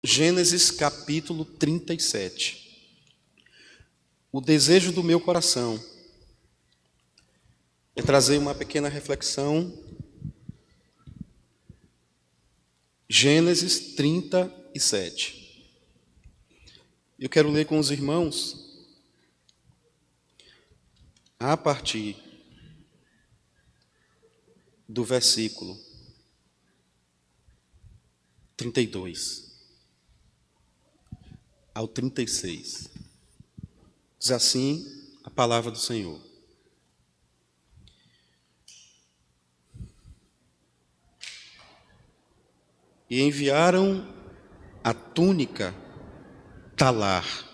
Gênesis capítulo 37. O desejo do meu coração é trazer uma pequena reflexão. Gênesis 37. Eu quero ler com os irmãos a partir do versículo 32 ao 36. Diz assim a palavra do Senhor. E enviaram a túnica talar,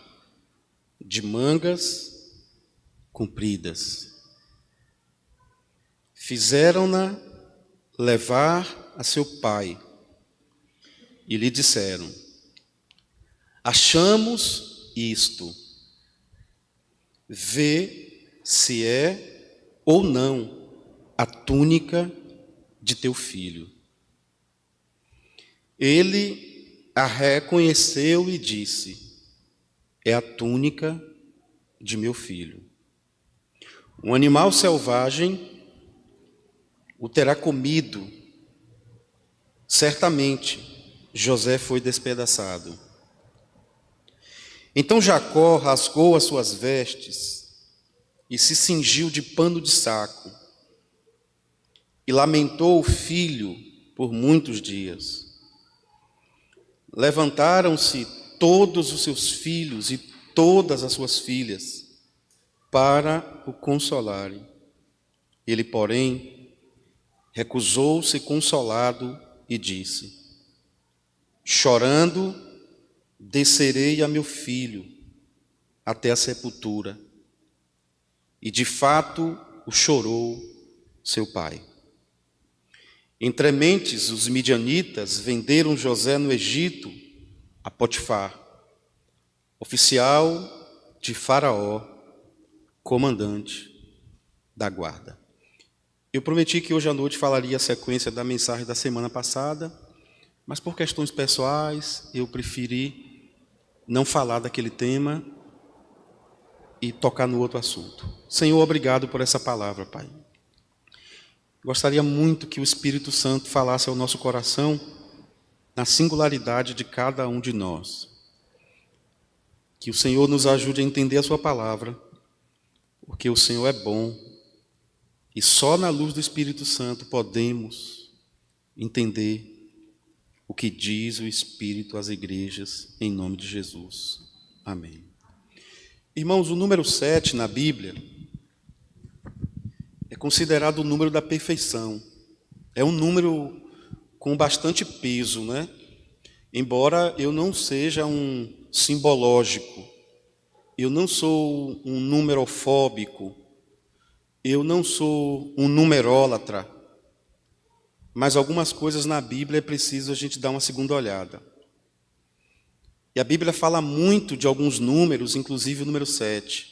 de mangas compridas. Fizeram-na levar a seu pai e lhe disseram: achamos isto, vê se é ou não a túnica de teu filho. Ele a reconheceu e disse: é a túnica de meu filho. Um animal selvagem o terá comido. Certamente José foi despedaçado. Então Jacó rasgou as suas vestes e se cingiu de pano de saco e lamentou o filho por muitos dias. Levantaram-se todos os seus filhos e todas as suas filhas para o consolarem. Ele, porém, recusou-se consolado e disse: chorando, descerei a meu filho até a sepultura. E de fato o chorou seu pai. Entrementes, os midianitas venderam José no Egito a Potifar, oficial de Faraó, comandante da guarda. Eu prometi que hoje à noite falaria a sequência da mensagem da semana passada, mas por questões pessoais eu preferi não falar daquele tema e tocar no outro assunto. Senhor, obrigado por essa palavra, Pai. Gostaria muito que o Espírito Santo falasse ao nosso coração na singularidade de cada um de nós. Que o Senhor nos ajude a entender a sua palavra, porque o Senhor é bom e só na luz do Espírito Santo podemos entender o que diz o Espírito às igrejas, em nome de Jesus. Amém. Irmãos, o número 7 na Bíblia é considerado o número da perfeição. É um número com bastante peso, né? Embora eu não seja um simbológico, eu não sou um numerofóbico, eu não sou um numerólatra, mas algumas coisas na Bíblia é preciso a gente dar uma segunda olhada. E a Bíblia fala muito de alguns números, inclusive o número 7.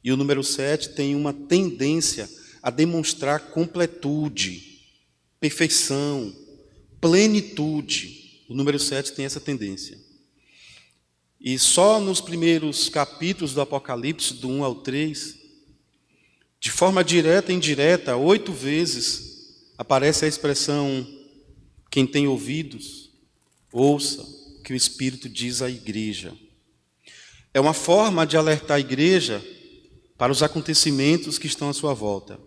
E o número 7 tem uma tendência a demonstrar completude, perfeição, plenitude. O número 7 tem essa tendência. E só nos primeiros capítulos do Apocalipse, do 1 ao 3, de forma direta e indireta, 8 vezes aparece a expressão: quem tem ouvidos, ouça o que o Espírito diz à igreja. É uma forma de alertar a igreja para os acontecimentos que estão à sua volta.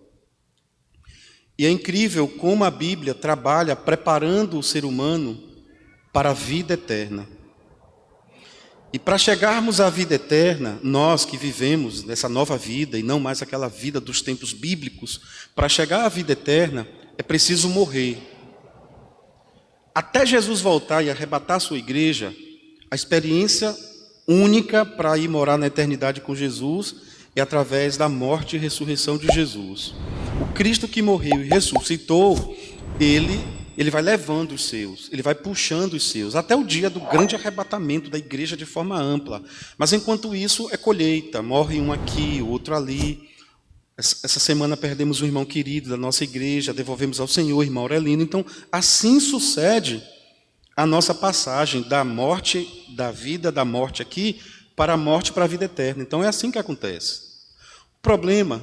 E é incrível como a Bíblia trabalha preparando o ser humano para a vida eterna. E para chegarmos à vida eterna, nós que vivemos nessa nova vida e não mais aquela vida dos tempos bíblicos, para chegar à vida eterna é preciso morrer. Até Jesus voltar e arrebatar a sua igreja, a experiência única para ir morar na eternidade com Jesus é através da morte e ressurreição de Jesus. O Cristo que morreu e ressuscitou, ele vai levando os seus, ele vai puxando os seus, até o dia do grande arrebatamento da igreja de forma ampla. Mas enquanto isso é colheita, morre um aqui, outro ali. Essa semana perdemos um irmão querido da nossa igreja, devolvemos ao Senhor, irmão Aurelino. Então, assim sucede a nossa passagem da morte da vida, da morte aqui, para a morte, para a vida eterna. Então é assim que acontece. O problema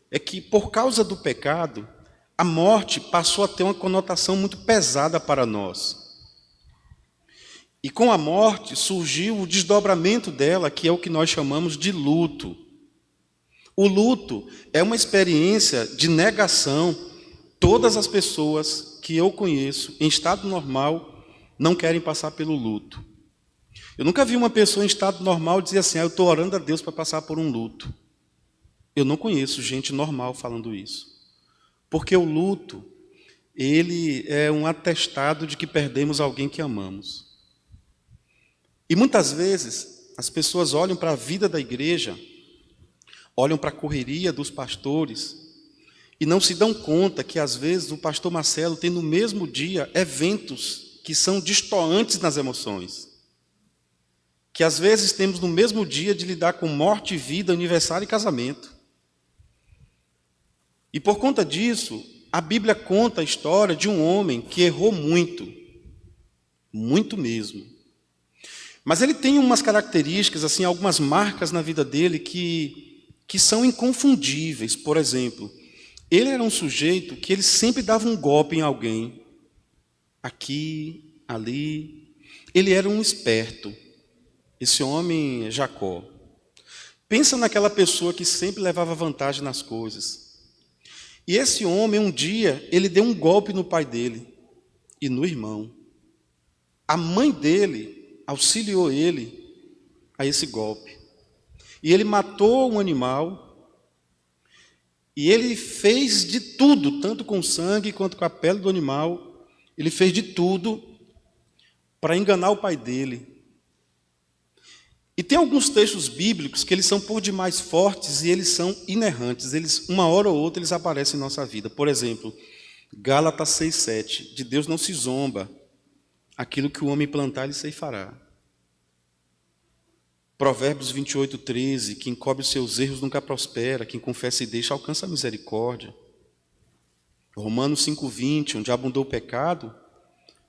é que, por causa do pecado, a morte passou a ter uma conotação muito pesada para nós. E com a morte surgiu o desdobramento dela, que é o que nós chamamos de luto. O luto é uma experiência de negação. Todas as pessoas que eu conheço, em estado normal, não querem passar pelo luto. Eu nunca vi uma pessoa em estado normal dizer assim, eu estou orando a Deus para passar por um luto. Eu não conheço gente normal falando isso. Porque o luto, ele é um atestado de que perdemos alguém que amamos. E muitas vezes, as pessoas olham para a vida da igreja, olham para a correria dos pastores, e não se dão conta que, às vezes, o pastor Marcelo tem no mesmo dia eventos que são destoantes nas emoções. Que, às vezes, temos no mesmo dia de lidar com morte, vida, aniversário e casamento. E, por conta disso, a Bíblia conta a história de um homem que errou muito. Muito mesmo. Mas ele tem umas características, assim, algumas marcas na vida dele que são inconfundíveis. Por exemplo, ele era um sujeito que ele sempre dava um golpe em alguém. Aqui, ali. Ele era um esperto. Esse homem, Jacó. Pensa naquela pessoa que sempre levava vantagem nas coisas. E esse homem, um dia, ele deu um golpe no pai dele e no irmão. A mãe dele auxiliou ele a esse golpe. E ele matou um animal, e ele fez de tudo, tanto com sangue quanto com a pele do animal, ele fez de tudo para enganar o pai dele. E tem alguns textos bíblicos que eles são por demais fortes e eles são inerrantes. Eles, uma hora ou outra, eles aparecem em nossa vida. Por exemplo, Gálatas 6:7, de Deus não se zomba, aquilo que o homem plantar, ele ceifará. Provérbios 28:13, quem cobre os seus erros nunca prospera, quem confessa e deixa alcança a misericórdia. Romanos 5:20, onde abundou o pecado,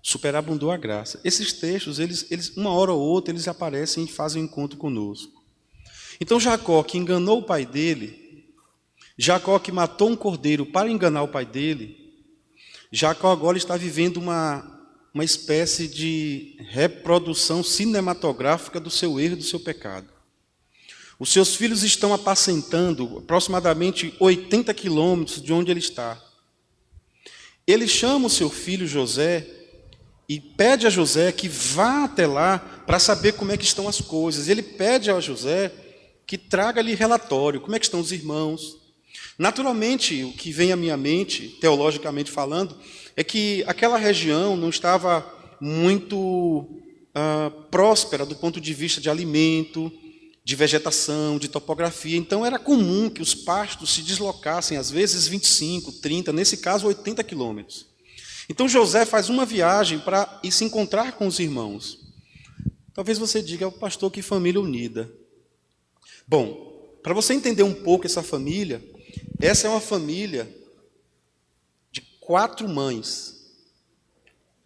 superabundou a graça. Esses textos, eles uma hora ou outra, eles aparecem e fazem um encontro conosco. Então Jacó, que enganou o pai dele, Jacó que matou um cordeiro para enganar o pai dele, Jacó agora está vivendo uma espécie de reprodução cinematográfica do seu erro e do seu pecado. Os seus filhos estão apacentando aproximadamente 80 quilômetros de onde ele está. Ele chama o seu filho José e pede a José que vá até lá para saber como é que estão as coisas. Ele pede a José que traga-lhe relatório, como é que estão os irmãos. Naturalmente, o que vem à minha mente, teologicamente falando, é que aquela região não estava muito próspera do ponto de vista de alimento, de vegetação, de topografia. Então era comum que os pastos se deslocassem, às vezes 25, 30, nesse caso 80 quilômetros. Então José faz uma viagem para ir se encontrar com os irmãos. Talvez você diga, pastor, que família unida. Bom, para você entender um pouco essa família, essa é uma família de 4 mães,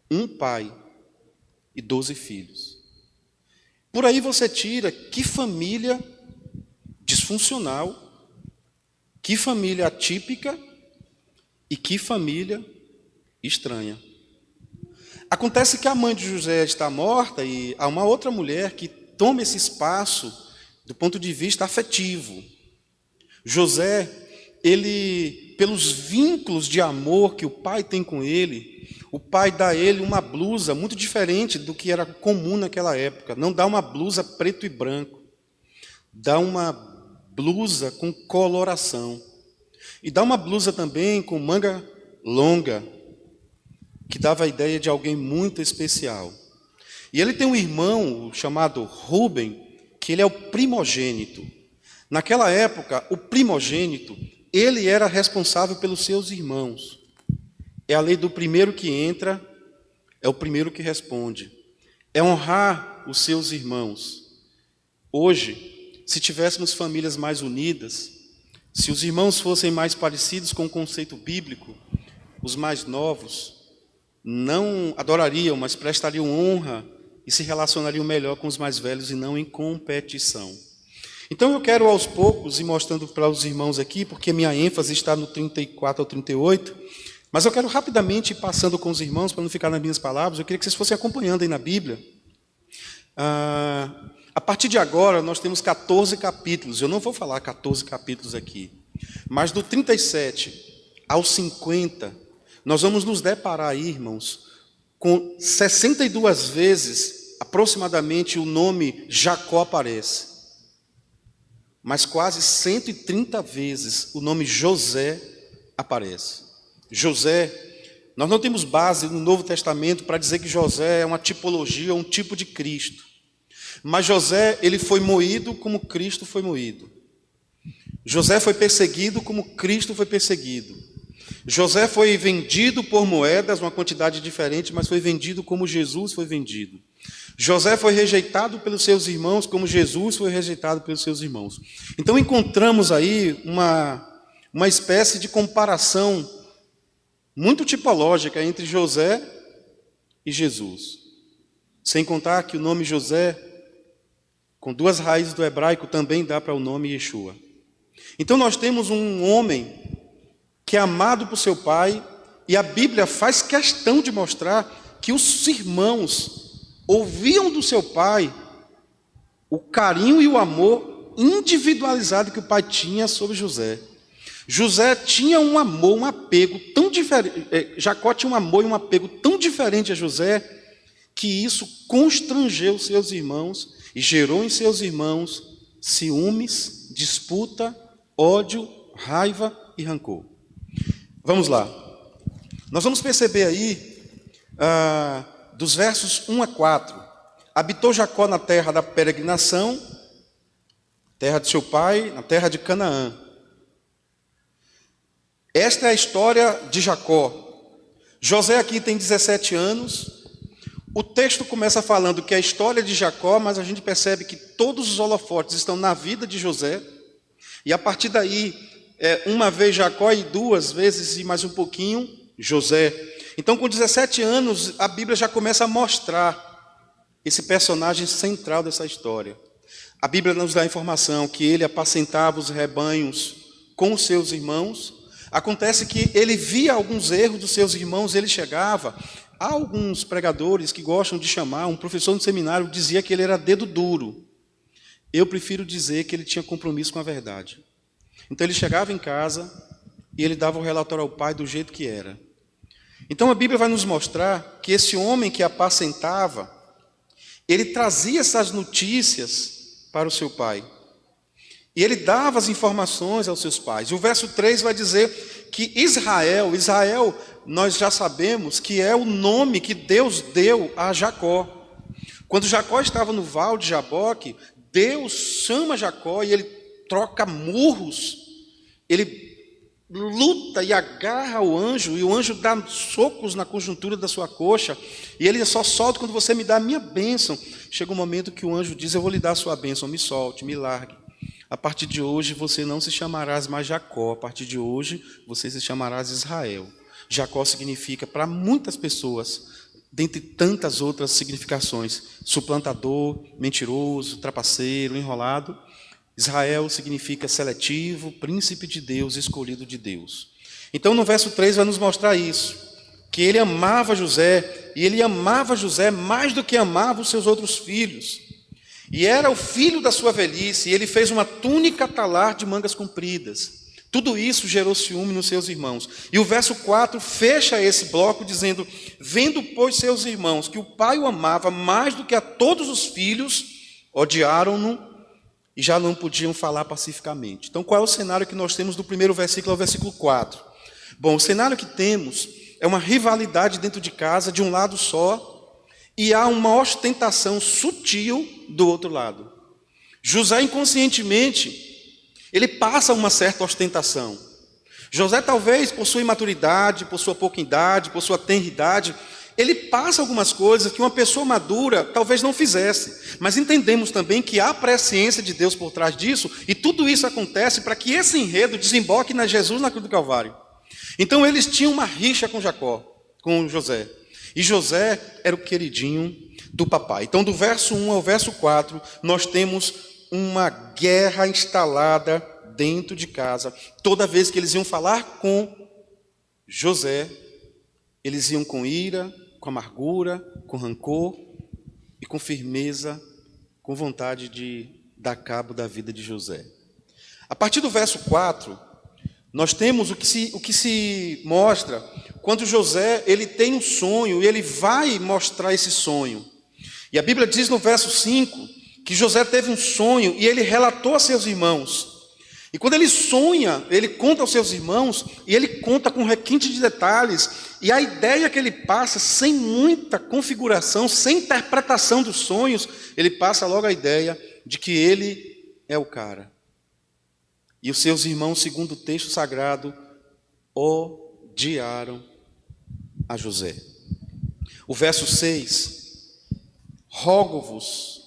um pai e 12 filhos. Por aí você tira que família disfuncional, que família atípica e que família estranha. Acontece que a mãe de José está morta e há uma outra mulher que toma esse espaço do ponto de vista afetivo. José, ele, pelos vínculos de amor que o pai tem com ele, o pai dá a ele uma blusa muito diferente do que era comum naquela época. Não dá uma blusa preto e branco, dá uma blusa com coloração. E dá uma blusa também com manga longa, que dava a ideia de alguém muito especial. E ele tem um irmão chamado Rubem, que ele é o primogênito. Naquela época, o primogênito, ele era responsável pelos seus irmãos. É a lei do primeiro que entra, é o primeiro que responde. É honrar os seus irmãos. Hoje, se tivéssemos famílias mais unidas, se os irmãos fossem mais parecidos com o conceito bíblico, os mais novos não adorariam, mas prestariam honra e se relacionariam melhor com os mais velhos e não em competição. Então eu quero aos poucos ir mostrando para os irmãos aqui, porque minha ênfase está no 34 ao 38, mas eu quero rapidamente ir passando com os irmãos, para não ficar nas minhas palavras, eu queria que vocês fossem acompanhando aí na Bíblia. A partir de agora nós temos 14 capítulos, eu não vou falar 14 capítulos aqui, mas do 37 ao 50, nós vamos nos deparar aí, irmãos, com 62 vezes, aproximadamente, o nome Jacó aparece. Mas quase 130 vezes o nome José aparece. José, nós não temos base no Novo Testamento para dizer que José é uma tipologia, um tipo de Cristo. Mas José, ele foi moído como Cristo foi moído. José foi perseguido como Cristo foi perseguido. José foi vendido por moedas, uma quantidade diferente, mas foi vendido como Jesus foi vendido. José foi rejeitado pelos seus irmãos, como Jesus foi rejeitado pelos seus irmãos. Então encontramos aí uma espécie de comparação muito tipológica entre José e Jesus. Sem contar que o nome José, com duas raízes do hebraico, também dá para o nome Yeshua. Então nós temos um homem que é amado por seu pai, e a Bíblia faz questão de mostrar que os irmãos ouviam do seu pai o carinho e o amor individualizado que o pai tinha sobre José. José tinha um amor, um apego tão diferente, Jacó tinha um amor e um apego tão diferente a José, que isso constrangeu seus irmãos e gerou em seus irmãos ciúmes, disputa, ódio, raiva e rancor. Vamos lá. Nós vamos perceber aí, dos versos 1 a 4. Habitou Jacó na terra da peregrinação, terra de seu pai, na terra de Canaã. Esta é a história de Jacó. José aqui tem 17 anos. O texto começa falando que é a história de Jacó, mas a gente percebe que todos os holofotes estão na vida de José. E a partir daí, uma vez Jacó e duas vezes e mais um pouquinho, José. Então, com 17 anos, a Bíblia já começa a mostrar esse personagem central dessa história. A Bíblia nos dá a informação que ele apacentava os rebanhos com os seus irmãos. Acontece que ele via alguns erros dos seus irmãos, ele chegava. Há alguns pregadores que gostam de chamar, um professor no seminário dizia que ele era dedo duro. Eu prefiro dizer que ele tinha compromisso com a verdade. Então ele chegava em casa e ele dava o relatório ao pai do jeito que era. Então a Bíblia vai nos mostrar que esse homem que apacentava, ele trazia essas notícias para o seu pai. E ele dava as informações aos seus pais. E o verso 3 vai dizer que Israel, nós já sabemos que é o nome que Deus deu a Jacó. Quando Jacó estava no val de Jaboque, Deus chama Jacó e ele troca murros. Ele luta e agarra o anjo, e o anjo dá socos na conjuntura da sua coxa, e ele só solta quando você me dá a minha bênção. Chega um momento que o anjo diz: eu vou lhe dar a sua bênção, me solte, me largue. A partir de hoje você não se chamarás mais Jacó, a partir de hoje você se chamarás Israel. Jacó significa para muitas pessoas, dentre tantas outras significações, suplantador, mentiroso, trapaceiro, enrolado. Israel significa seletivo, príncipe de Deus, escolhido de Deus. Então no verso 3 vai nos mostrar isso, que ele amava José, e ele amava José mais do que amava os seus outros filhos. E era o filho da sua velhice, e ele fez uma túnica talar de mangas compridas. Tudo isso gerou ciúme nos seus irmãos. E o verso 4 fecha esse bloco dizendo: vendo, pois, seus irmãos que o pai o amava mais do que a todos os filhos, odiaram-no e já não podiam falar pacificamente. Então, qual é o cenário que nós temos do primeiro versículo ao versículo 4? Bom, o cenário que temos é uma rivalidade dentro de casa, de um lado só, e há uma ostentação sutil do outro lado. José, inconscientemente, ele passa uma certa ostentação. José, talvez, por sua imaturidade, por sua pouca idade, por sua tenridade, ele passa algumas coisas que uma pessoa madura talvez não fizesse. Mas entendemos também que há presciência de Deus por trás disso, e tudo isso acontece para que esse enredo desemboque na Jesus na cruz do Calvário. Então eles tinham uma rixa com José. E José era o queridinho. do papai. Então, do verso 1 ao verso 4, nós temos uma guerra instalada dentro de casa. Toda vez que eles iam falar com José, eles iam com ira, com amargura, com rancor e com firmeza, com vontade de dar cabo da vida de José. A partir do verso 4, nós temos o que se mostra quando José ele tem um sonho e ele vai mostrar esse sonho. E a Bíblia diz no verso 5 que José teve um sonho e ele relatou a seus irmãos. E quando ele sonha, ele conta aos seus irmãos e ele conta com requinte de detalhes. E a ideia que ele passa, sem muita configuração, sem interpretação dos sonhos, ele passa logo a ideia de que ele é o cara. E os seus irmãos, segundo o texto sagrado, odiaram a José. O verso 6, rogo-vos,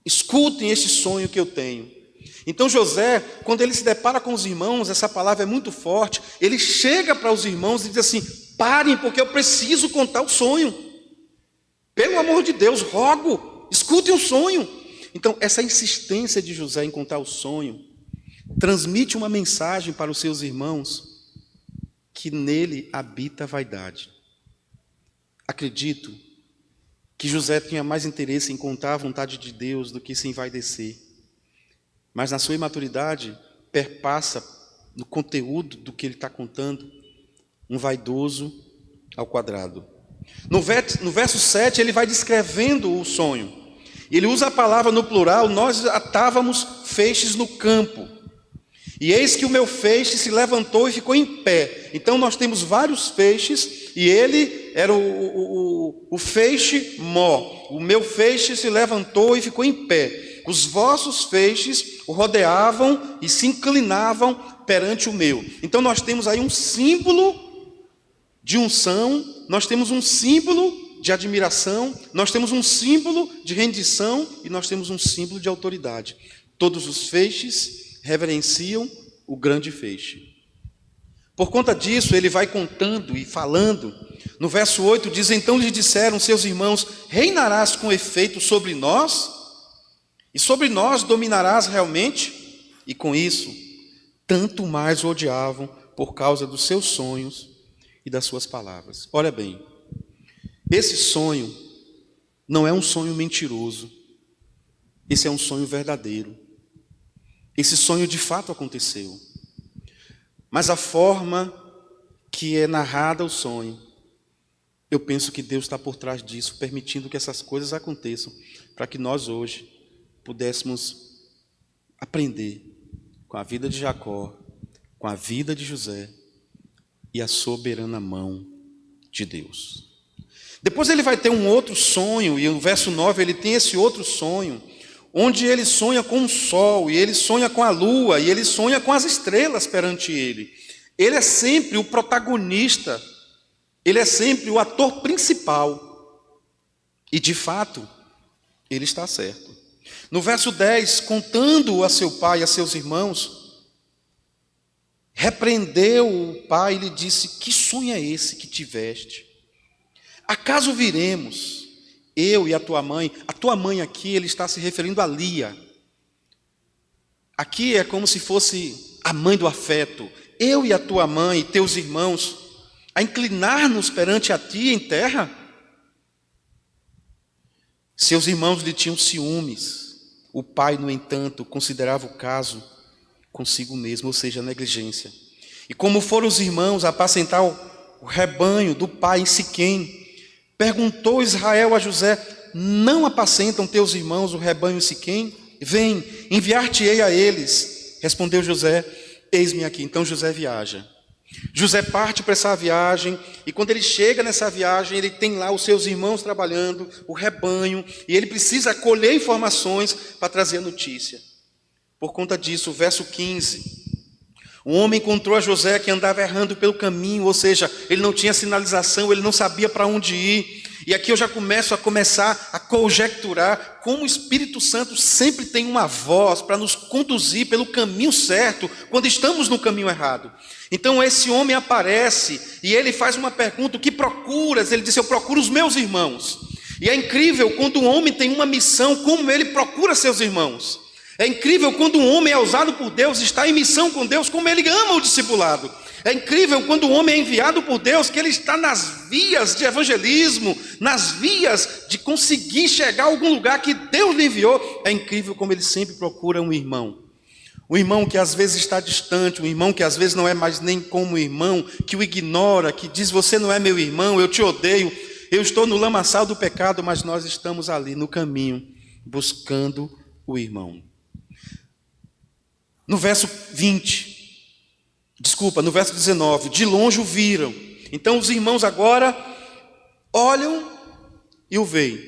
escutem este sonho que eu tenho. Então José, quando ele se depara com os irmãos, essa palavra é muito forte, ele chega para os irmãos e diz assim: parem, porque eu preciso contar o sonho. Pelo amor de Deus, rogo, escutem o sonho. Então essa insistência de José em contar o sonho transmite uma mensagem para os seus irmãos que nele habita a vaidade. Acredito que José tinha mais interesse em contar a vontade de Deus do que se envaidecer. Mas na sua imaturidade, perpassa no conteúdo do que ele está contando, um vaidoso ao quadrado. No verso 7, ele vai descrevendo o sonho. Ele usa a palavra no plural: nós atávamos feixes no campo. E eis que o meu feixe se levantou e ficou em pé. Então nós temos vários feixes, e ele era o feixe mó. O meu feixe se levantou e ficou em pé. Os vossos feixes o rodeavam e se inclinavam perante o meu. Então nós temos aí um símbolo de unção, nós temos um símbolo de admiração, nós temos um símbolo de rendição e nós temos um símbolo de autoridade. Todos os feixes reverenciam o grande feixe. Por conta disso, ele vai contando e falando. No verso 8 diz: então lhes disseram seus irmãos: reinarás com efeito sobre nós? E sobre nós dominarás realmente? E com isso, tanto mais o odiavam por causa dos seus sonhos e das suas palavras. Olha bem, esse sonho não é um sonho mentiroso. Esse é um sonho verdadeiro. Esse sonho de fato aconteceu. Mas a forma que é narrada o sonho, eu penso que Deus está por trás disso, permitindo que essas coisas aconteçam, para que nós hoje pudéssemos aprender com a vida de Jacó, com a vida de José e a soberana mão de Deus. Depois ele vai ter um outro sonho, e no verso 9 ele tem esse outro sonho, onde ele sonha com o sol, e ele sonha com a lua, e ele sonha com as estrelas perante ele. Ele é sempre o protagonista, ele é sempre o ator principal. E de fato, ele está certo. No verso 10, contando a seu pai e a seus irmãos, repreendeu o pai e lhe disse: que sonho é esse que tiveste? Acaso viremos, eu e a tua mãe aqui, ele está se referindo a Lia. Aqui é como se fosse a mãe do afeto. Eu e a tua mãe e teus irmãos, a inclinar-nos perante a ti em terra? Seus irmãos lhe tinham ciúmes. O pai, no entanto, considerava o caso consigo mesmo, ou seja, negligência. E como foram os irmãos apacentar o rebanho do pai em Siquém, perguntou Israel a José: não apacentam teus irmãos o rebanho em Siquém? Vem, enviar-te-ei a eles. Respondeu José: eis-me aqui. Então José viaja. José parte para essa viagem, e quando ele chega nessa viagem, ele tem lá os seus irmãos trabalhando, o rebanho, e ele precisa colher informações para trazer a notícia. Por conta disso, o verso 15: um homem encontrou a José que andava errando pelo caminho, ou seja, ele não tinha sinalização, ele não sabia para onde ir. E aqui eu já começo a conjecturar como o Espírito Santo sempre tem uma voz para nos conduzir pelo caminho certo, quando estamos no caminho errado. Então esse homem aparece e ele faz uma pergunta: o que procuras? Ele disse: eu procuro os meus irmãos. E é incrível quando um homem tem uma missão, como ele procura seus irmãos. É incrível quando um homem é usado por Deus, está em missão com Deus, como ele ama o discipulado. É incrível quando um homem é enviado por Deus, que ele está nas vias de evangelismo, nas vias de conseguir chegar a algum lugar que Deus lhe enviou. É incrível como ele sempre procura um irmão. Um irmão que às vezes está distante, um irmão que às vezes não é mais nem como irmão, que o ignora, que diz: você não é meu irmão, eu te odeio, eu estou no lamaçal do pecado, mas nós estamos ali no caminho, buscando o irmão. No verso 19, de longe o viram. Então os irmãos agora olham e o veem.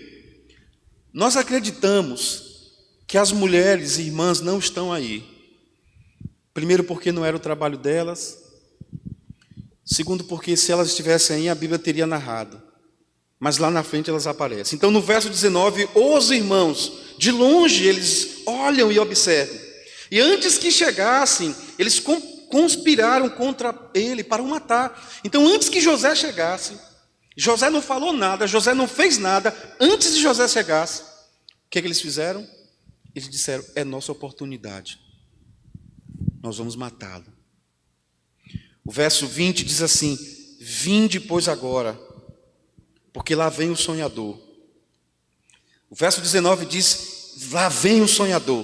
Nós acreditamos que as mulheres irmãs não estão aí. Primeiro, porque não era o trabalho delas. Segundo, porque se elas estivessem aí, a Bíblia teria narrado. Mas lá na frente elas aparecem. Então no verso 19, os irmãos, de longe eles olham e observam. E antes que chegassem, eles conspiraram contra ele para o matar. Então antes que José chegasse, José não falou nada, José não fez nada. Antes de José chegasse, o que eles fizeram? Eles disseram: é nossa oportunidade, nós vamos matá-lo. O verso 20 diz assim: vinde, pois, agora, porque lá vem o sonhador. O verso 19 diz: lá vem o sonhador.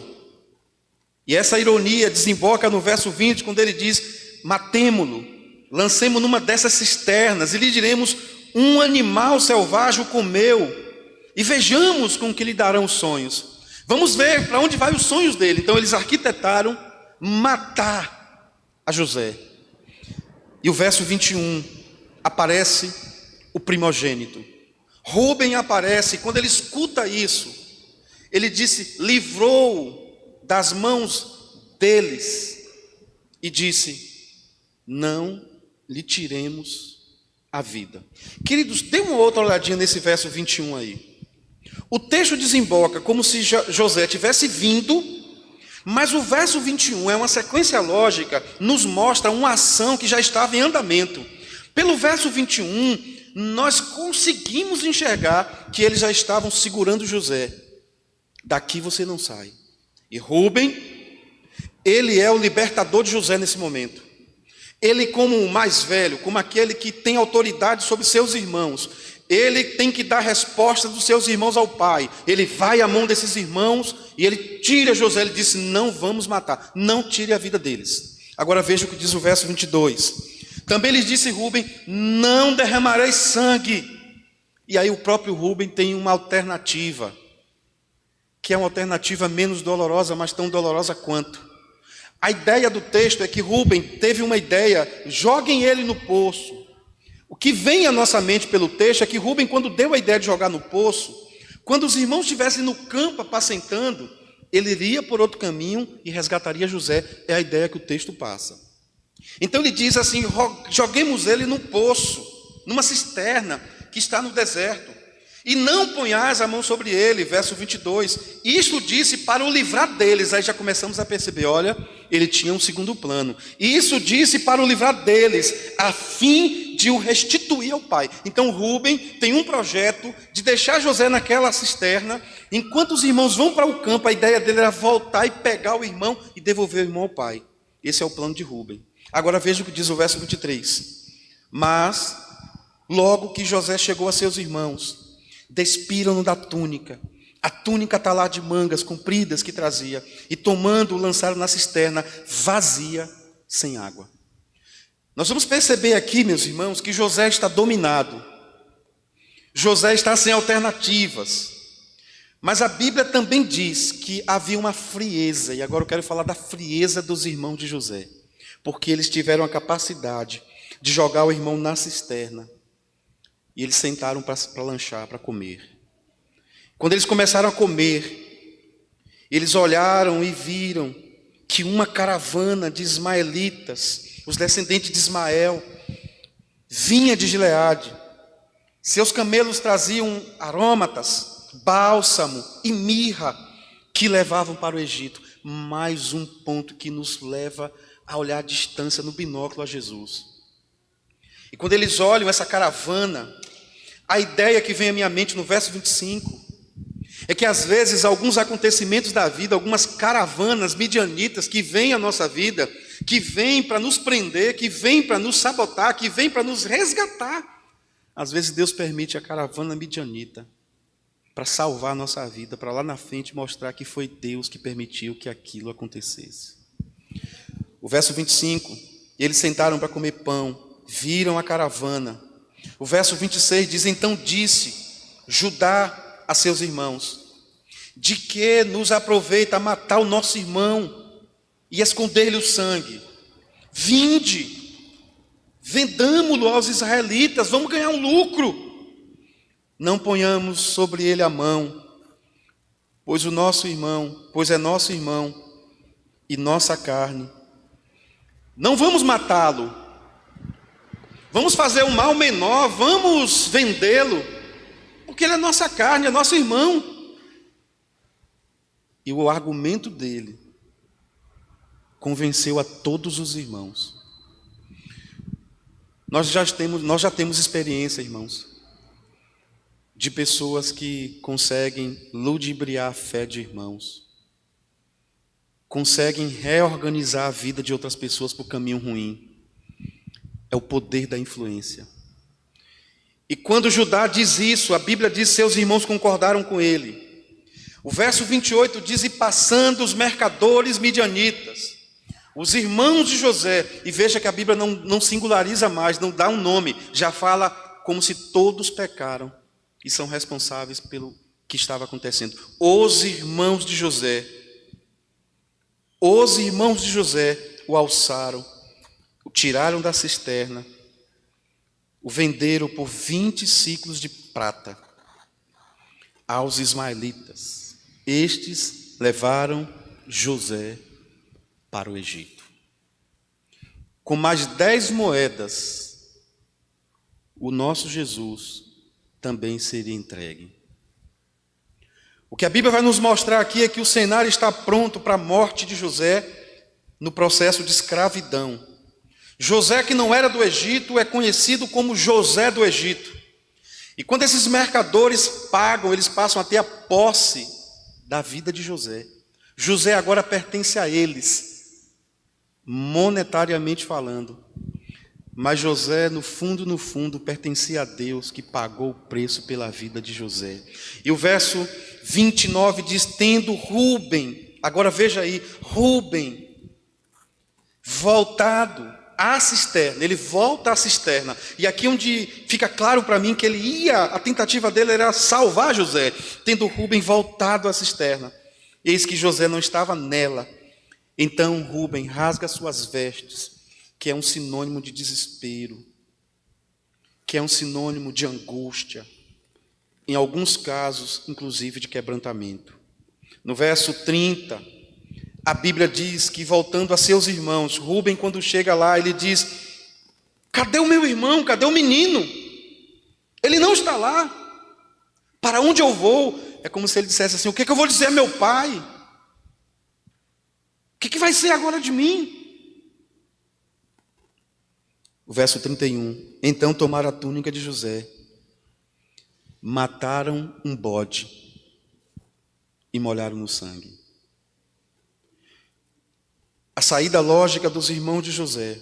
E essa ironia desemboca no verso 20, quando ele diz: matemo-lo, lancemo numa dessas cisternas, e lhe diremos: um animal selvagem o comeu, e vejamos com que lhe darão os sonhos. Vamos ver para onde vai os sonhos dele. Então eles arquitetaram matar a José. E o verso 21, aparece o primogênito. Rúben aparece, e quando ele escuta isso, ele disse: livrou das mãos deles, e disse: não lhe tiremos a vida. Queridos, dê uma outra olhadinha nesse verso 21 aí. O texto desemboca como se José tivesse vindo, mas o verso 21 é uma sequência lógica, nos mostra uma ação que já estava em andamento. Pelo verso 21, nós conseguimos enxergar que eles já estavam segurando José. Daqui você não sai. E Rúben, ele é o libertador de José nesse momento. Ele, como o mais velho, como aquele que tem autoridade sobre seus irmãos, ele tem que dar resposta dos seus irmãos ao pai. Ele vai à mão desses irmãos e ele tira José. Ele disse: não vamos matar, não tire a vida deles. Agora veja o que diz o verso 22. Também lhes disse Rúben: não derramarei sangue. E aí o próprio Rúben tem uma alternativa, que é uma alternativa menos dolorosa, mas tão dolorosa quanto. A ideia do texto é que Rúben teve uma ideia: joguem ele no poço. O que vem à nossa mente pelo texto é que Rúben, quando deu a ideia de jogar no poço, quando os irmãos estivessem no campo apacentando, ele iria por outro caminho e resgataria José. É a ideia que o texto passa. Então ele diz assim: joguemos ele no poço, numa cisterna que está no deserto, e não ponhais a mão sobre ele. Verso 22, isto disse para o livrar deles. Aí já começamos a perceber, olha, ele tinha um segundo plano. E isso disse para o livrar deles, a fim de o restituir ao pai. Então Rúben tem um projeto de deixar José naquela cisterna. Enquanto os irmãos vão para o campo, a ideia dele era voltar e pegar o irmão e devolver o irmão ao pai. Esse é o plano de Rúben. Agora veja o que diz o verso 23. Mas, logo que José chegou a seus irmãos, despiram-no da túnica, a túnica talá de mangas compridas que trazia, e tomando-o lançaram na cisterna vazia, sem água. Nós vamos perceber aqui, meus irmãos, que José está dominado. José está sem alternativas. Mas a Bíblia também diz que havia uma frieza, e agora eu quero falar da frieza dos irmãos de José, porque eles tiveram a capacidade de jogar o irmão na cisterna. E eles sentaram para lanchar, para comer. Quando eles começaram a comer, eles olharam e viram que uma caravana de ismaelitas, os descendentes de Ismael, vinha de Gileade. Seus camelos traziam aromatas, bálsamo e mirra, que levavam para o Egito. Mais um ponto que nos leva a olhar à distância, no binóculo, a Jesus. E quando eles olham essa caravana, A ideia que vem à minha mente no verso 25 é que às vezes alguns acontecimentos da vida, algumas caravanas midianitas que vêm à nossa vida, que vêm para nos prender, que vêm para nos sabotar, que vêm para nos resgatar. Às vezes Deus permite a caravana midianita para salvar a nossa vida, para lá na frente mostrar que foi Deus que permitiu que aquilo acontecesse. O verso 25, eles sentaram para comer pão, viram a caravana. O verso 26 diz, então disse Judá a seus irmãos, de que nos aproveita matar o nosso irmão e esconder-lhe o sangue? Vinde, vendamo-lo aos israelitas, vamos ganhar um lucro. Não ponhamos sobre ele a mão, pois é nosso irmão e nossa carne. Não vamos matá-lo, vamos fazer um mal menor, vamos vendê-lo, porque ele é nossa carne, é nosso irmão. E o argumento dele convenceu a todos os irmãos. Nós já temos experiência, irmãos, de pessoas que conseguem ludibriar a fé de irmãos, conseguem reorganizar a vida de outras pessoas por caminho ruim. É o poder da influência. E quando Judá diz isso, a Bíblia diz que seus irmãos concordaram com ele. O verso 28 diz, e passando os mercadores midianitas, os irmãos de José, e veja que a Bíblia não singulariza mais, não dá um nome, já fala como se todos pecaram e são responsáveis pelo que estava acontecendo. Os irmãos de José o alçaram, o tiraram da cisterna, o venderam por 20 siclos de prata aos ismaelitas. Estes levaram José para o Egito. Com mais 10 moedas, o nosso Jesus também seria entregue. O que a Bíblia vai nos mostrar aqui é que o cenário está pronto para a morte de José no processo de escravidão. José, que não era do Egito, é conhecido como José do Egito. E quando esses mercadores pagam, eles passam a ter a posse da vida de José. José agora pertence a eles, monetariamente falando. Mas José, no fundo, pertencia a Deus, que pagou o preço pela vida de José. E o verso 29 diz, tendo Rúben, agora veja aí, Rúben, voltado à cisterna, ele volta à cisterna. E aqui onde fica claro para mim que a tentativa dele era salvar José. Tendo Rúben voltado à cisterna, eis que José não estava nela. Então Rúben rasga suas vestes, que é um sinônimo de desespero, que é um sinônimo de angústia, em alguns casos, inclusive, de quebrantamento. No verso 30, a Bíblia diz que, voltando a seus irmãos, Rúben, quando chega lá, ele diz, cadê o meu irmão? Cadê o menino? Ele não está lá. Para onde eu vou? É como se ele dissesse assim, o que eu vou dizer a meu pai? O que vai ser agora de mim? O verso 31, então tomaram a túnica de José, mataram um bode e molharam no sangue. A saída lógica dos irmãos de José.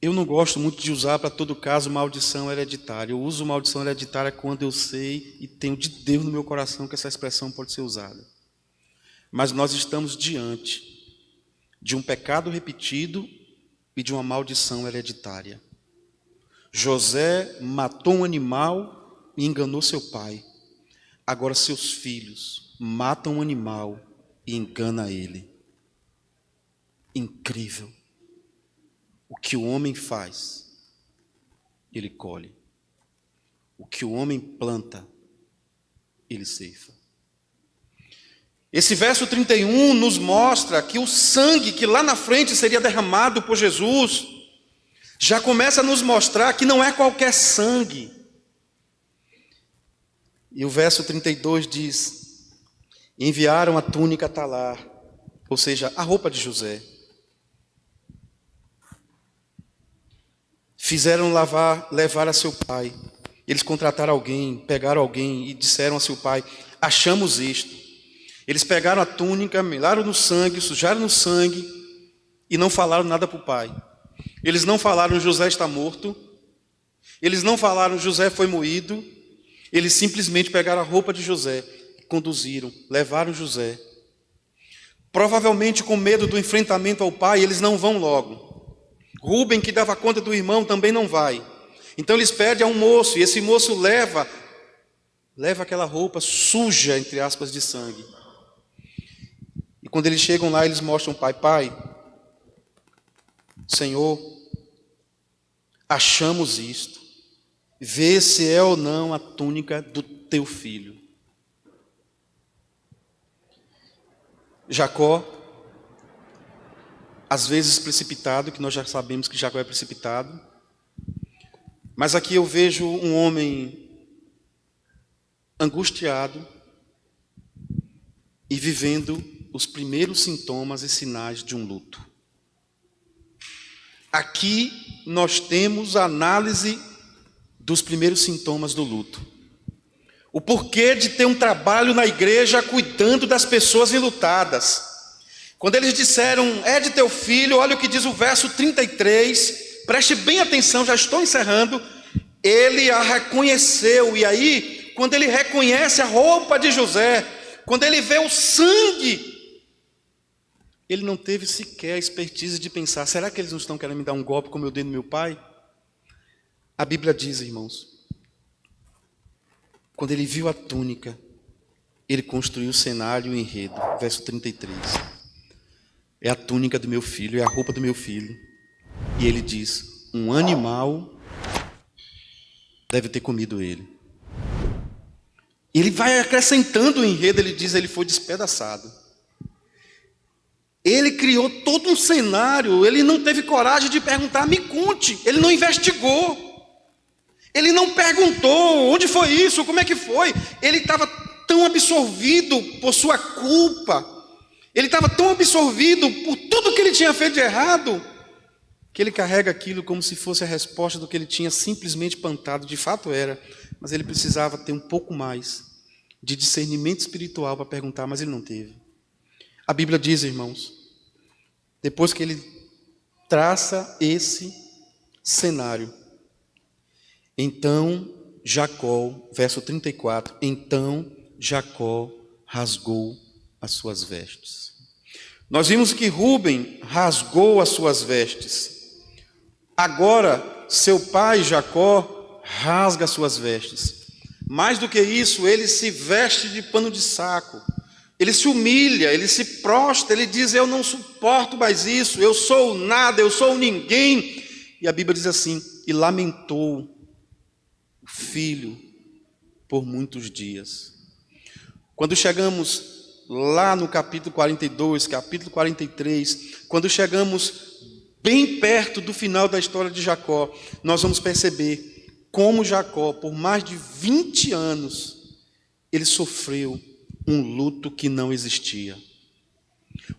Eu não gosto muito de usar para todo caso maldição hereditária. Eu uso maldição hereditária quando eu sei e tenho de Deus no meu coração que essa expressão pode ser usada. Mas nós estamos diante de um pecado repetido e de uma maldição hereditária. José matou um animal e enganou seu pai. Agora seus filhos matam um animal e enganam ele. Incrível. O que o homem faz, ele colhe. O que o homem planta, ele ceifa. Esse verso 31 nos mostra que o sangue que lá na frente seria derramado por Jesus, já começa a nos mostrar que não é qualquer sangue. E o verso 32 diz, enviaram a túnica talar, ou seja, a roupa de José. fizeram levar a seu pai. Eles contrataram alguém, pegaram alguém e disseram a seu pai: achamos isto. Eles pegaram a túnica, melaram no sangue, sujaram no sangue e não falaram nada para o pai. Eles não falaram: José está morto. Eles não falaram: José foi moído. Eles simplesmente pegaram a roupa de José, conduziram, levaram José. Provavelmente com medo do enfrentamento ao pai, eles não vão logo. Rúben, que dava conta do irmão, também não vai. Então eles pedem a um moço, e esse moço leva aquela roupa suja, entre aspas, de sangue. E quando eles chegam lá, eles mostram ao pai: Senhor, achamos isto, vê se é ou não a túnica do teu filho. Jacó, às vezes precipitado, que nós já sabemos que Jacó é precipitado, mas aqui eu vejo um homem angustiado e vivendo os primeiros sintomas e sinais de um luto. Aqui nós temos a análise dos primeiros sintomas do luto. O porquê de ter um trabalho na igreja cuidando das pessoas enlutadas. Quando eles disseram: é de teu filho, olha o que diz o verso 33, preste bem atenção, já estou encerrando. Ele a reconheceu, e aí, quando ele reconhece a roupa de José, quando ele vê o sangue, ele não teve sequer a expertise de pensar: será que eles não estão querendo me dar um golpe como eu dei no meu pai? A Bíblia diz, irmãos, quando ele viu a túnica, ele construiu o cenário e o enredo. Verso 33. É a túnica do meu filho, é a roupa do meu filho. E ele diz: um animal deve ter comido ele. Ele vai acrescentando o enredo, ele diz: ele foi despedaçado. Ele criou todo um cenário, ele não teve coragem de perguntar: me conte. Ele não investigou. Ele não perguntou: onde foi isso, como é que foi? Ele estava tão absorvido por sua culpa, ele estava tão absorvido por tudo que ele tinha feito de errado, que ele carrega aquilo como se fosse a resposta do que ele tinha simplesmente plantado. De fato era, mas ele precisava ter um pouco mais de discernimento espiritual para perguntar, mas ele não teve. A Bíblia diz, irmãos, depois que ele traça esse cenário, então Jacó, verso 34, então Jacó rasgou as suas vestes. Nós vimos que Rúben rasgou as suas vestes. Agora, seu pai Jacó rasga as suas vestes. Mais do que isso, ele se veste de pano de saco. Ele se humilha, ele se prostra, ele diz: eu não suporto mais isso, eu sou nada, eu sou ninguém. E a Bíblia diz assim: e lamentou o filho por muitos dias. Quando chegamos lá no capítulo 42, capítulo 43, quando chegamos bem perto do final da história de Jacó, nós vamos perceber como Jacó, por mais de 20 anos, ele sofreu um luto que não existia.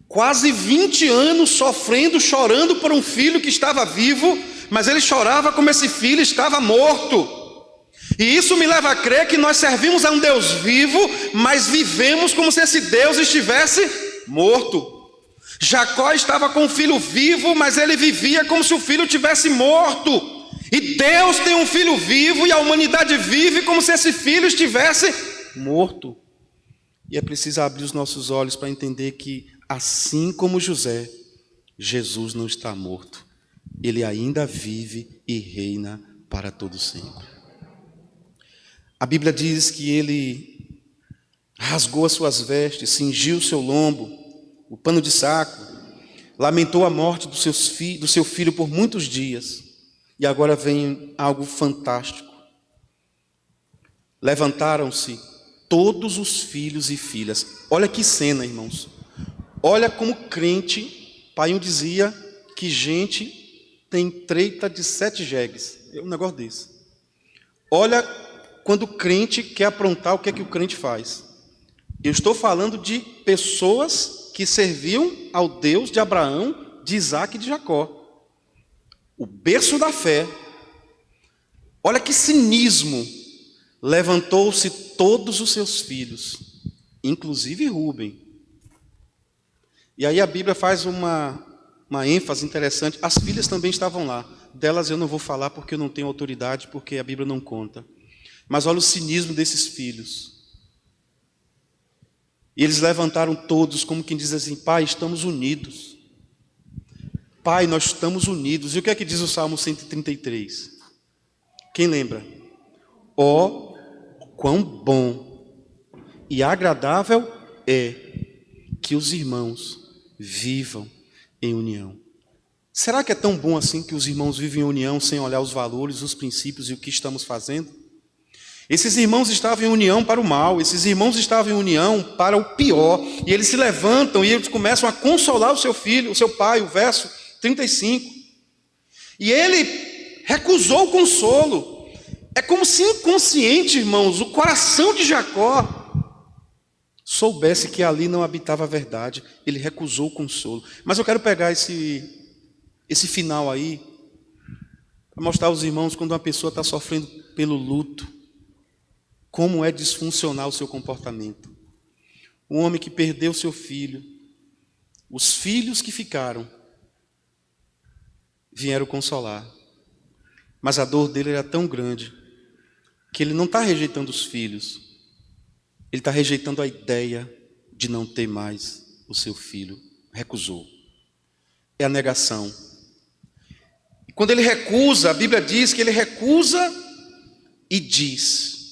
Quase 20 anos sofrendo, chorando por um filho que estava vivo, mas ele chorava como esse filho estava morto. E isso me leva a crer que nós servimos a um Deus vivo, mas vivemos como se esse Deus estivesse morto. Jacó estava com o filho vivo, mas ele vivia como se o filho tivesse morto. E Deus tem um filho vivo e a humanidade vive como se esse filho estivesse morto. E é preciso abrir os nossos olhos para entender que, assim como José, Jesus não está morto. Ele ainda vive e reina para todo sempre. A Bíblia diz que ele rasgou as suas vestes, cingiu o seu lombo, o pano de saco, lamentou a morte do seu filho por muitos dias. E agora vem algo fantástico. Levantaram-se todos os filhos e filhas. Olha que cena, irmãos. Olha como crente, pai dizia que gente tem treta de 7 jegues. É um negócio desse. Olha quando o crente quer aprontar, o que é que o crente faz? Eu estou falando de pessoas que serviam ao Deus de Abraão, de Isaac e de Jacó. O berço da fé, Olha que cinismo. Levantou-se todos os seus filhos, inclusive Rúben. E aí a Bíblia faz uma ênfase interessante. As filhas também estavam lá. Delas eu não vou falar porque eu não tenho autoridade, porque a Bíblia não conta. Mas olha o cinismo desses filhos. E eles levantaram todos, como quem diz assim: Pai, estamos unidos. Pai, nós estamos unidos. E o que é que diz o Salmo 133? Quem lembra? Ó, quão bom e agradável é que os irmãos vivam em união. Será que é tão bom assim que os irmãos vivem em união sem olhar os valores, os princípios e o que estamos fazendo? Esses irmãos estavam em união para o mal, esses irmãos estavam em união para o pior, e eles se levantam e eles começam a consolar o seu filho, o seu pai, o verso 35. E ele recusou o consolo. É como se inconsciente, irmãos, o coração de Jacó soubesse que ali não habitava a verdade. Ele recusou o consolo. Mas eu quero pegar esse final aí, para mostrar aos irmãos quando uma pessoa está sofrendo pelo luto, como é disfuncional o seu comportamento. Um homem que perdeu seu filho, os filhos que ficaram, vieram consolar. Mas a dor dele era tão grande, que ele não está rejeitando os filhos, ele está rejeitando a ideia de não ter mais o seu filho. Recusou. É a negação. E quando ele recusa, a Bíblia diz que ele recusa e diz.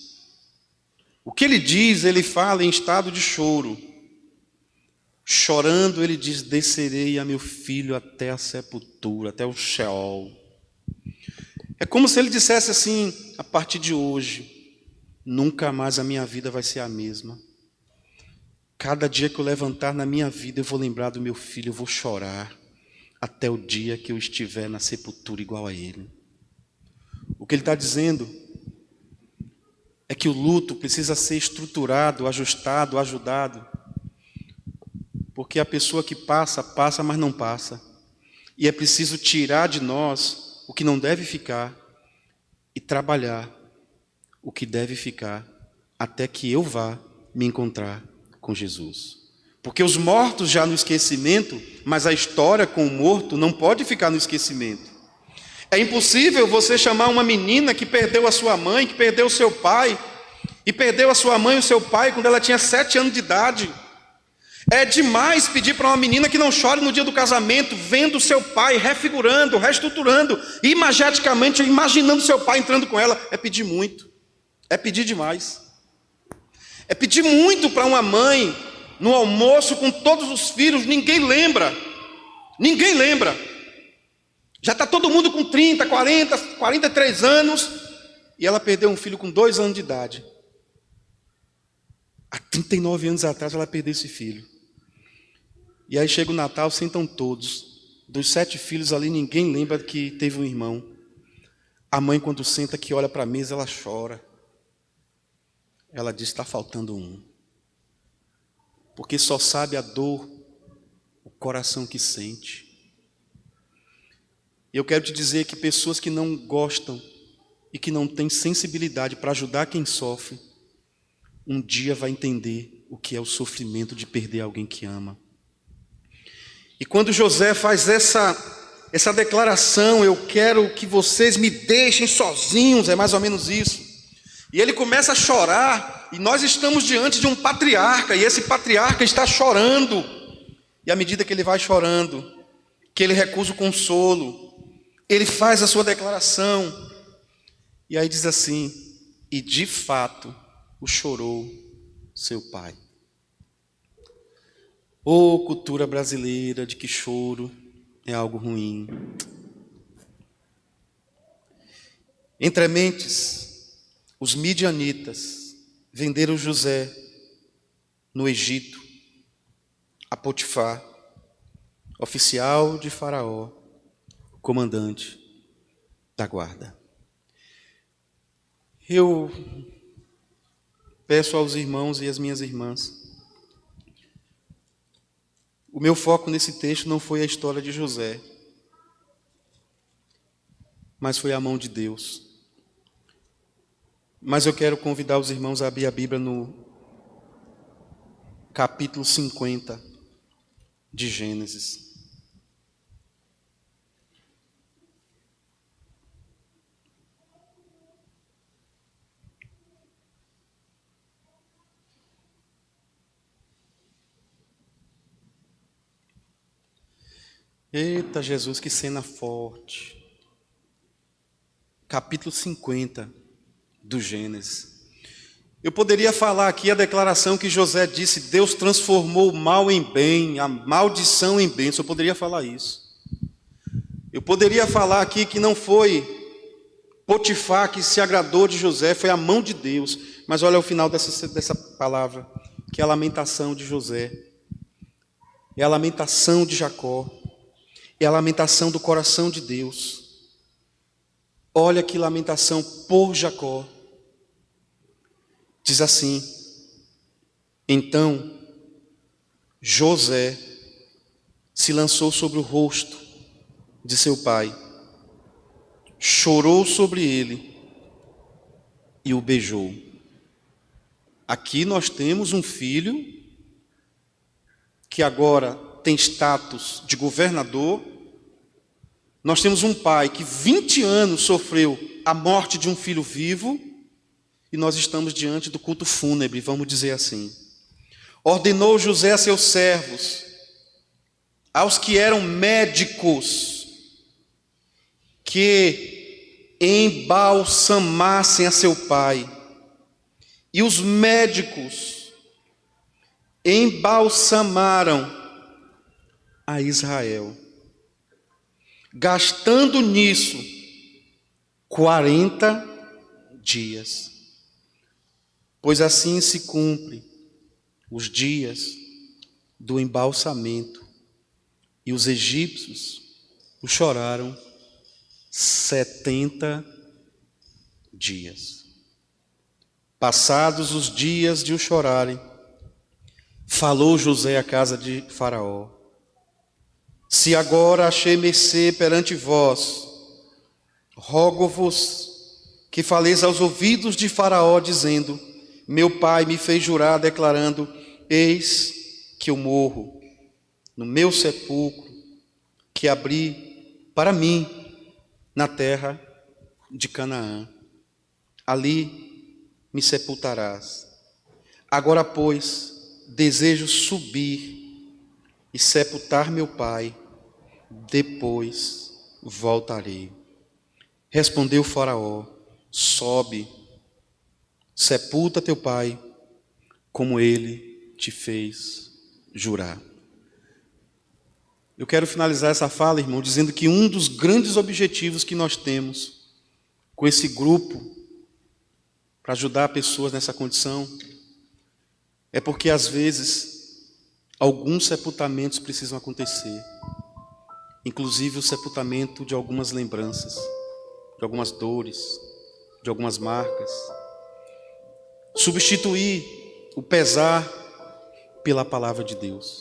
O que ele diz, ele fala em estado de choro. Chorando, ele diz: descerei a meu filho até a sepultura, até o Sheol. É como se ele dissesse assim: a partir de hoje, nunca mais a minha vida vai ser a mesma. Cada dia que eu levantar na minha vida, eu vou lembrar do meu filho, eu vou chorar até o dia que eu estiver na sepultura igual a ele. O que ele está dizendo é que o luto precisa ser estruturado, ajustado, ajudado. Porque a pessoa que passa, passa, mas não passa. E é preciso tirar de nós o que não deve ficar e trabalhar o que deve ficar até que eu vá me encontrar com Jesus. Porque os mortos já no esquecimento, mas a história com o morto não pode ficar no esquecimento. É impossível você chamar uma menina que perdeu a sua mãe, que perdeu o seu pai, e perdeu a sua mãe e o seu pai quando ela tinha 7 anos de idade. É demais pedir para uma menina que não chore no dia do casamento, vendo o seu pai refigurando, reestruturando, imageticamente imaginando seu pai entrando com ela. É pedir muito, é pedir demais. É pedir muito para uma mãe, no almoço com todos os filhos, ninguém lembra. Já está todo mundo com 30, 40, 43 anos, e ela perdeu um filho com 2 anos de idade. Há 39 anos atrás ela perdeu esse filho. E aí chega o Natal, sentam todos. Dos 7 filhos ali, ninguém lembra que teve um irmão. A mãe, quando senta, que olha para a mesa, ela chora. Ela diz: está faltando um. Porque só sabe a dor o coração que sente. E eu quero te dizer que pessoas que não gostam e que não têm sensibilidade para ajudar quem sofre, um dia vai entender o que é o sofrimento de perder alguém que ama. E quando José faz essa declaração: eu quero que vocês me deixem sozinhos, é mais ou menos isso. E ele começa a chorar, e nós estamos diante de um patriarca, e esse patriarca está chorando. E à medida que ele vai chorando, que ele recusa o consolo, ele faz a sua declaração. E aí diz assim: e de fato o chorou seu pai. Ô cultura brasileira de que choro é algo ruim. Entre mentes, os midianitas venderam José no Egito a Potifar, oficial de Faraó, comandante da guarda. Eu peço aos irmãos e às minhas irmãs, o meu foco nesse texto não foi a história de José, mas foi a mão de Deus. Mas eu quero convidar os irmãos a abrir a Bíblia no capítulo 50 de Gênesis. Eita Jesus, que cena forte. Capítulo 50 do Gênesis. Eu poderia falar aqui a declaração que José disse: Deus transformou o mal em bem, a maldição em bênção. Eu poderia falar isso. Eu poderia falar aqui que não foi Potifar que se agradou de José, foi a mão de Deus. Mas olha o final dessa palavra, que é a lamentação de José, é a lamentação de Jacó, é a lamentação do coração de Deus. Olha que lamentação por Jacó. Diz assim: então José se lançou sobre o rosto de seu pai, chorou sobre ele e o beijou. Aqui nós temos um filho que agora tem status de governador. Nós temos um pai que 20 anos sofreu a morte de um filho vivo. E nós estamos diante do culto fúnebre, vamos dizer assim. Ordenou José a seus servos, aos que eram médicos, que embalsamassem a seu pai. E os médicos embalsamaram a Israel, gastando nisso 40 dias. Pois assim se cumpre os dias do embalsamento, e os egípcios o choraram 70 dias. Passados os dias de o chorarem, falou José à casa de Faraó: se agora achei mercê perante vós, rogo-vos que faleis aos ouvidos de Faraó, dizendo: meu pai me fez jurar, declarando: eis que eu morro no meu sepulcro, que abri para mim na terra de Canaã. Ali me sepultarás. Agora, pois, desejo subir e sepultar meu pai, depois voltarei. Respondeu Faraó: sobe, sepulta teu pai, como ele te fez jurar. Eu quero finalizar essa fala, irmão, dizendo que um dos grandes objetivos que nós temos com esse grupo, para ajudar pessoas nessa condição, é porque às vezes alguns sepultamentos precisam acontecer, inclusive o sepultamento de algumas lembranças, de algumas dores, de algumas marcas. Substituir o pesar pela palavra de Deus.